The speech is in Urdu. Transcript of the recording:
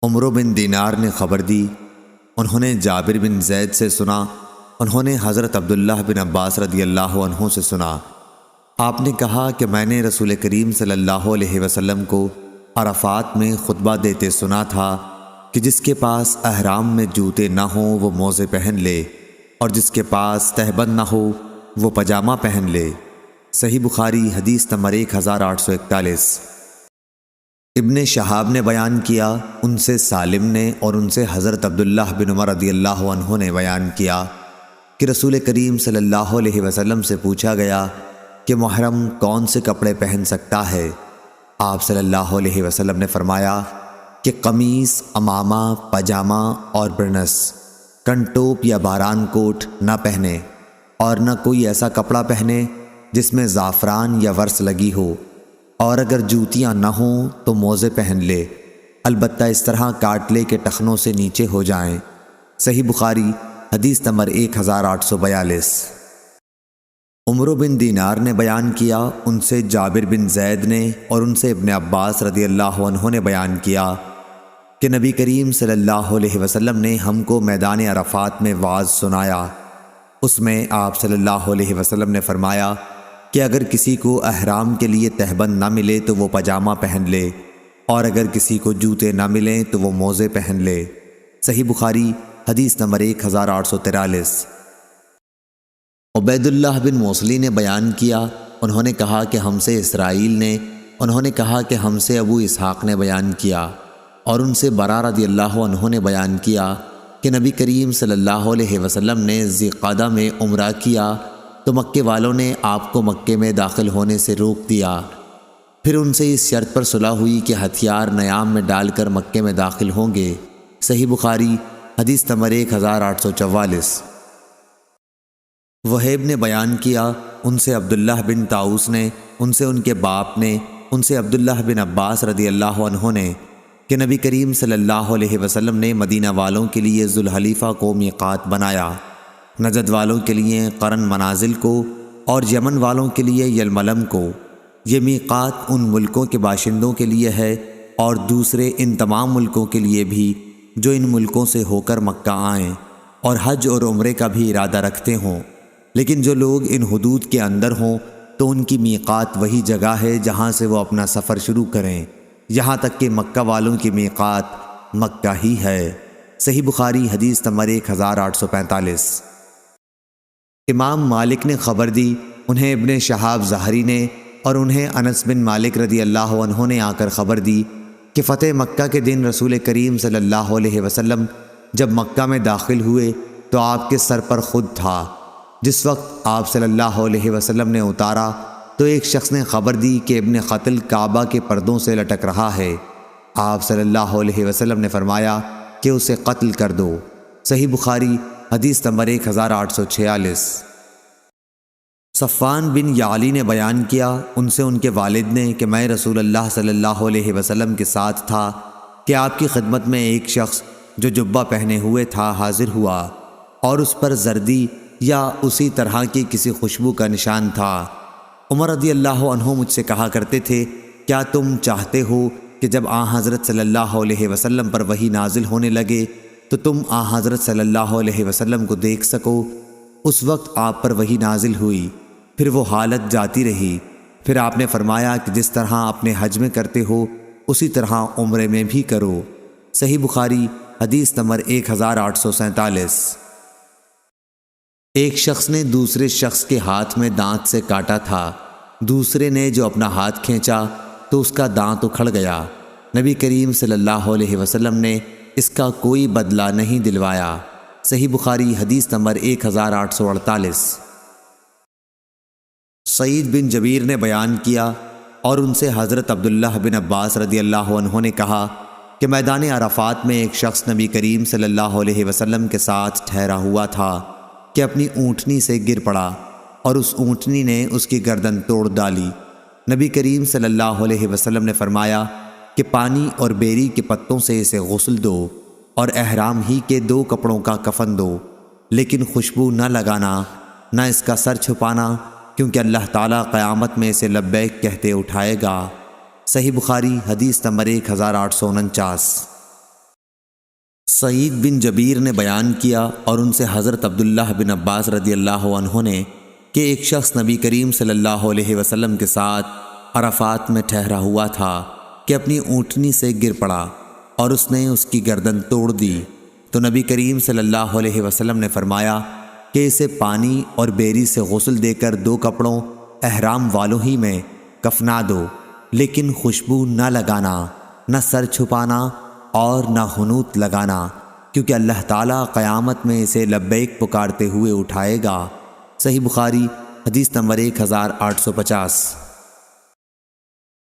عمرو بن دینار نے خبر دی، انہوں نے جابر بن زید سے سنا، انہوں نے حضرت عبداللہ بن عباس رضی اللہ عنہ سے سنا۔ آپ نے کہا کہ میں نے رسول کریم صلی اللہ علیہ وسلم کو عرفات میں خطبہ دیتے سنا تھا کہ جس کے پاس احرام میں جوتے نہ ہوں وہ موزے پہن لے، اور جس کے پاس تہبند نہ ہو وہ پجامہ پہن لے۔ صحیح بخاری حدیث نمبر 1841۔ ابن شہاب نے بیان کیا، ان سے سالم نے اور ان سے حضرت عبداللہ بن عمر رضی اللہ عنہ نے بیان کیا کہ رسول کریم صلی اللہ علیہ وسلم سے پوچھا گیا کہ محرم کون سے کپڑے پہن سکتا ہے؟ آپ صلی اللہ علیہ وسلم نے فرمایا کہ قمیص، عمامہ، پاجامہ اور برنس، کنٹوپ یا باران کوٹ نہ پہنے، اور نہ کوئی ایسا کپڑا پہنے جس میں زعفران یا ورس لگی ہو، اور اگر جوتیاں نہ ہوں تو موزے پہن لے، البتہ اس طرح کاٹ لے کہ ٹخنوں سے نیچے ہو جائیں۔ صحیح بخاری حدیث نمبر 1842۔ عمرو بن دینار نے بیان کیا، ان سے جابر بن زید نے اور ان سے ابن عباس رضی اللہ عنہ نے بیان کیا کہ نبی کریم صلی اللہ علیہ وسلم نے ہم کو میدان عرفات میں وعظ سنایا۔ اس میں آپ صلی اللہ علیہ وسلم نے فرمایا کہ اگر کسی کو احرام کے لیے تہبند نہ ملے تو وہ پاجامہ پہن لے، اور اگر کسی کو جوتے نہ ملیں تو وہ موزے پہن لے۔ صحیح بخاری حدیث نمبر 1843۔ عبید اللہ بن موصلی نے بیان کیا، انہوں نے کہا کہ ہم سے اسرائیل نے، انہوں نے کہا کہ ہم سے ابو اسحاق نے بیان کیا، اور ان سے برا رضی اللہ عنہ نے بیان کیا کہ نبی کریم صلی اللہ علیہ وسلم نے ذی القعدہ میں عمرہ کیا تو مکے والوں نے آپ کو مکے میں داخل ہونے سے روک دیا۔ پھر ان سے اس شرط پر صلح ہوئی کہ ہتھیار نیام میں ڈال کر مکے میں داخل ہوں گے۔ صحیح بخاری حدیث نمبر 1844۔ وہیب نے بیان کیا، ان سے عبداللہ بن طاؤس نے، ان سے ان کے باپ نے، ان سے عبداللہ بن عباس رضی اللہ عنہ نے کہ نبی کریم صلی اللہ علیہ وسلم نے مدینہ والوں کے لیے ذوالحلیفہ کو میقات بنایا، نجد والوں کے لیے قرن منازل کو، اور یمن والوں کے لیے یلملم کو۔ یہ میقات ان ملکوں کے باشندوں کے لیے ہے اور دوسرے ان تمام ملکوں کے لیے بھی جو ان ملکوں سے ہو کر مکہ آئیں اور حج اور عمرے کا بھی ارادہ رکھتے ہوں، لیکن جو لوگ ان حدود کے اندر ہوں تو ان کی میقات وہی جگہ ہے جہاں سے وہ اپنا سفر شروع کریں، یہاں تک کہ مکہ والوں کی میقات مکہ ہی ہے۔ صحیح بخاری حدیث نمبر 1845۔ امام مالک نے خبر دی، انہیں ابن شہاب زہری نے اور انہیں انس بن مالک رضی اللہ عنہ نے آ کر خبر دی کہ فتح مکہ کے دن رسول کریم صلی اللہ علیہ وسلم جب مکہ میں داخل ہوئے تو آپ کے سر پر خود تھا۔ جس وقت آپ صلی اللہ علیہ وسلم نے اتارا تو ایک شخص نے خبر دی کہ ابن قتل کعبہ کے پردوں سے لٹک رہا ہے۔ آپ صلی اللہ علیہ وسلم نے فرمایا کہ اسے قتل کر دو۔ صحیح بخاری حدیث نمبر 1846۔ صفوان بن یعلی نے بیان کیا، ان سے ان کے والد نے کہ میں رسول اللہ صلی اللہ علیہ وسلم کے ساتھ تھا کہ آپ کی خدمت میں ایک شخص جو جبہ پہنے ہوئے تھا حاضر ہوا، اور اس پر زردی یا اسی طرح کی کسی خوشبو کا نشان تھا۔ عمر رضی اللہ عنہ مجھ سے کہا کرتے تھے، کیا تم چاہتے ہو کہ جب حضرت صلی اللہ علیہ وسلم پر وحی نازل ہونے لگے تو تم حضرت صلی اللہ علیہ وسلم کو دیکھ سکو؟ اس وقت آپ پر وحی نازل ہوئی، پھر وہ حالت جاتی رہی، پھر آپ نے فرمایا کہ جس طرح اپنے حج میں کرتے ہو اسی طرح عمرے میں بھی کرو۔ صحیح بخاری حدیث نمبر 1847۔ ایک شخص نے دوسرے شخص کے ہاتھ میں دانت سے کاٹا تھا، دوسرے نے جو اپنا ہاتھ کھینچا تو اس کا دانت اکھڑ گیا۔ نبی کریم صلی اللہ علیہ وسلم نے اس کا کوئی بدلہ نہیں دلوایا۔ صحیح بخاری حدیث نمبر 1848۔ سعید بن جبیر نے بیان کیا، اور ان سے حضرت عبداللہ بن عباس رضی اللہ عنہ نے کہا کہ میدان عرفات میں ایک شخص نبی کریم صلی اللہ علیہ وسلم کے ساتھ ٹھہرا ہوا تھا کہ اپنی اونٹنی سے گر پڑا اور اس اونٹنی نے اس کی گردن توڑ ڈالی۔ نبی کریم صلی اللہ علیہ وسلم نے فرمایا کہ پانی اور بیری کے پتوں سے اسے غسل دو اور احرام ہی کے 2 کپڑوں کا کفن دو، لیکن خوشبو نہ لگانا، نہ اس کا سر چھپانا، کیونکہ اللہ تعالیٰ قیامت میں اسے لبیک کہتے اٹھائے گا۔ صحیح بخاری حدیث نمبر 1849۔ سعید بن جبیر نے بیان کیا اور ان سے حضرت عبداللہ بن عباس رضی اللہ عنہ نے کہ ایک شخص نبی کریم صلی اللہ علیہ وسلم کے ساتھ عرفات میں ٹھہرا ہوا تھا کہ اپنی اونٹنی سے گر پڑا اور اس نے اس کی گردن توڑ دی، تو نبی کریم صلی اللہ علیہ وسلم نے فرمایا کہ اسے پانی اور بیری سے غسل دے کر 2 کپڑوں احرام والوں ہی میں کفنا دو، لیکن خوشبو نہ لگانا، نہ سر چھپانا اور نہ حنوط لگانا، کیونکہ اللہ تعالیٰ قیامت میں اسے لبیک پکارتے ہوئے اٹھائے گا۔ صحیح بخاری حدیث نمبر 1850۔